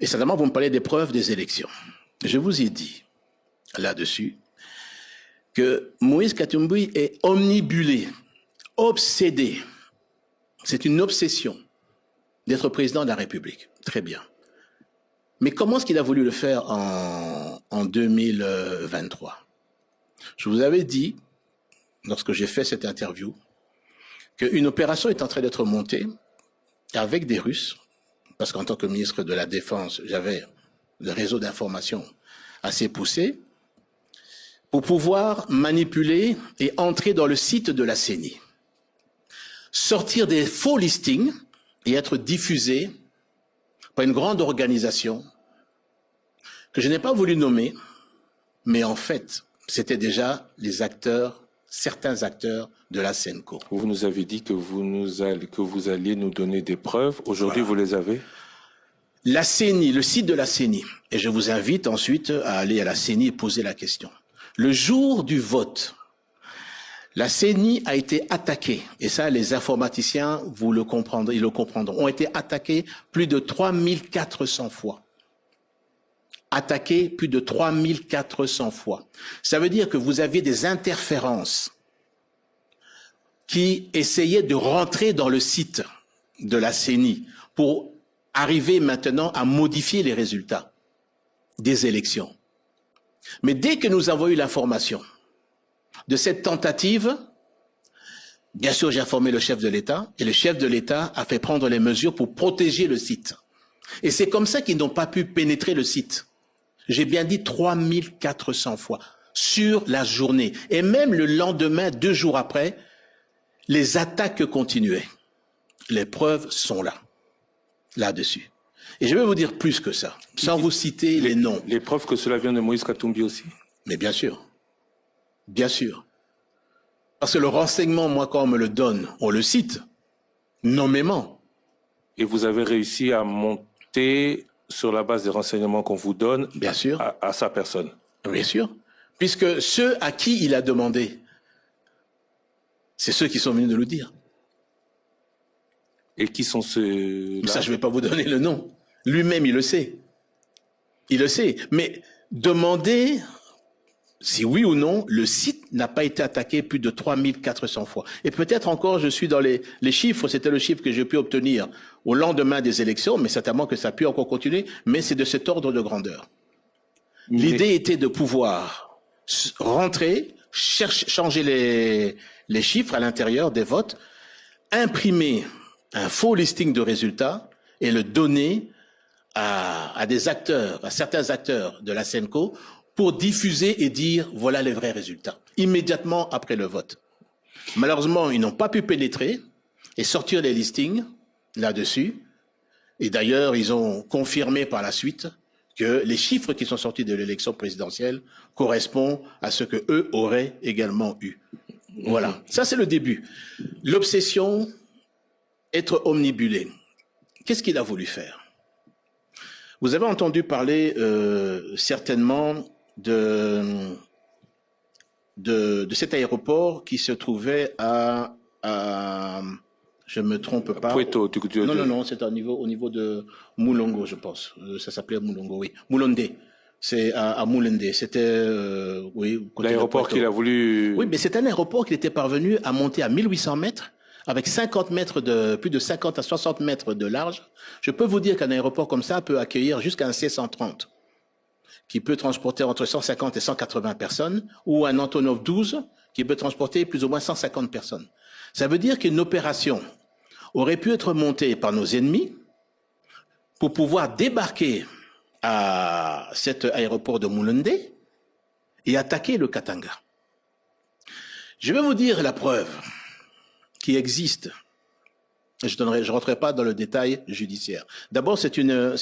Et certainement, vous me parlez des preuves des élections. Je vous ai dit, là-dessus, que Moïse Katumbi est omnibulé, obsédé. C'est une obsession d'être président de la République. Très bien. Mais comment est-ce qu'il a voulu le faire en 2023? Je vous avais dit, lorsque j'ai fait cette interview, qu'une opération est en train d'être montée avec des Russes, parce qu'en tant que ministre de la Défense, j'avais le réseau d'information assez poussé, pour pouvoir manipuler et entrer dans le site de la CENI, sortir des faux listings et être diffusés par une grande organisation que je n'ai pas voulu nommer, mais en fait, c'était déjà les acteurs, certains acteurs de la SENCO. Vous nous avez dit que vous alliez nous donner des preuves. Aujourd'hui, voilà. Vous les avez? La CENI, le site de la CENI. Et je vous invite ensuite à aller à la CENI et poser la question. Le jour du vote, la CENI a été attaquée. Et ça, les informaticiens, ils le comprendront, ont été attaqués plus de 3400 fois. Attaqués plus de 3400 fois. Ça veut dire que vous aviez des interférences qui essayaient de rentrer dans le site de la CENI pour arriver maintenant à modifier les résultats des élections. Mais dès que nous avons eu l'information de cette tentative, bien sûr, j'ai informé le chef de l'État et le chef de l'État a fait prendre les mesures pour protéger le site. Et c'est comme ça qu'ils n'ont pas pu pénétrer le site. J'ai bien dit 3400 fois sur la journée. Et même le lendemain, 2 jours après, les attaques continuaient. Les preuves sont là-dessus. Et je vais vous dire plus que ça, sans vous citer les noms. Les preuves que cela vient de Moïse Katumbi aussi? Mais bien sûr. Bien sûr. Parce que le renseignement, moi, quand on me le donne, on le cite, nommément. Et vous avez réussi à monter sur la base des renseignements qu'on vous donne, bien sûr, à sa personne? Bien sûr. Puisque ceux à qui il a demandé, c'est ceux qui sont venus de nous dire. Et qui sont ceux-là? Ça, je ne vais pas vous donner le nom. Lui-même, il le sait. Il le sait. Mais demandez si oui ou non, le site n'a pas été attaqué plus de 3400 fois. Et peut-être encore, je suis dans les chiffres, c'était le chiffre que j'ai pu obtenir au lendemain des élections, mais certainement que ça a pu encore continuer, mais c'est de cet ordre de grandeur. L'idée était de pouvoir rentrer, changer les chiffres à l'intérieur des votes, imprimer un faux listing de résultats et le donner à des acteurs, à certains acteurs de la SENCO pour diffuser et dire voilà les vrais résultats, immédiatement après le vote. Malheureusement, ils n'ont pas pu pénétrer et sortir les listings là-dessus. Et d'ailleurs, ils ont confirmé par la suite que les chiffres qui sont sortis de l'élection présidentielle correspondent à ce que eux auraient également eu. Voilà, ça c'est le début. L'obsession, être omnibulé. Qu'est-ce qu'il a voulu faire? Vous avez entendu parler certainement de cet aéroport qui se trouvait à je me trompe pas. Puerto, non, c'est au niveau de Moulongo, je pense. Ça s'appelait Moulongo, oui. Moulondé. C'est à Moulondé. C'était, oui. L'aéroport qu'il a voulu. Oui, mais c'est un aéroport qu'il était parvenu à monter à 1800 mètres, avec 50 mètres plus de 50 à 60 mètres de large. Je peux vous dire qu'un aéroport comme ça peut accueillir jusqu'à un C-130, qui peut transporter entre 150 et 180 personnes, ou un Antonov 12, qui peut transporter plus ou moins 150 personnes. Ça veut dire qu'une opération aurait pu être montée par nos ennemis pour pouvoir débarquer à cet aéroport de Moulondé et attaquer le Katanga. Je vais vous dire la preuve qui existe. Je ne rentrerai pas dans le détail judiciaire. D'abord, c'est une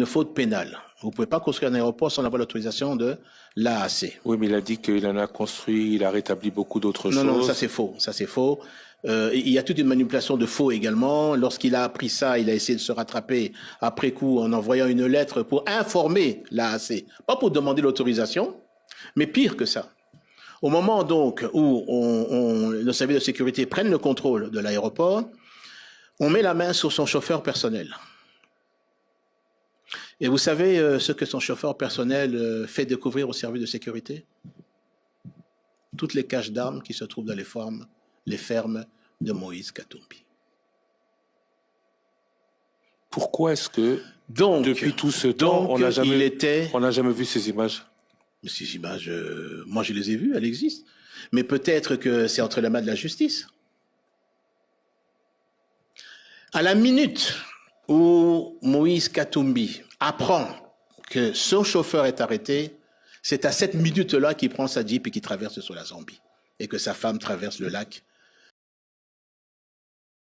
faute pénale. Vous ne pouvez pas construire un aéroport sans avoir l'autorisation de l'AAC. Oui, mais il a dit qu'il en a construit, il a rétabli beaucoup d'autres choses. Non, ça c'est faux. Ça c'est faux. Il y a toute une manipulation de faux également. Lorsqu'il a appris ça, il a essayé de se rattraper après coup en envoyant une lettre pour informer l'AAC. Pas pour demander l'autorisation, mais pire que ça. Au moment donc où nos services de sécurité prennent le contrôle de l'aéroport, on met la main sur son chauffeur personnel. Et vous savez ce que son chauffeur personnel fait découvrir au service de sécurité? Toutes les caches d'armes qui se trouvent dans les fermes de Moïse Katumbi. Pourquoi est-ce que, Donc, depuis tout ce temps, on n'a jamais vu ces images? Ces images, moi je les ai vues, elles existent. Mais peut-être que c'est entre les mains de la justice. À la minute où Moïse Katumbi apprend que son chauffeur est arrêté, c'est à cette minute-là qu'il prend sa Jeep et qu'il traverse sur la Zambie. Et que sa femme traverse le lac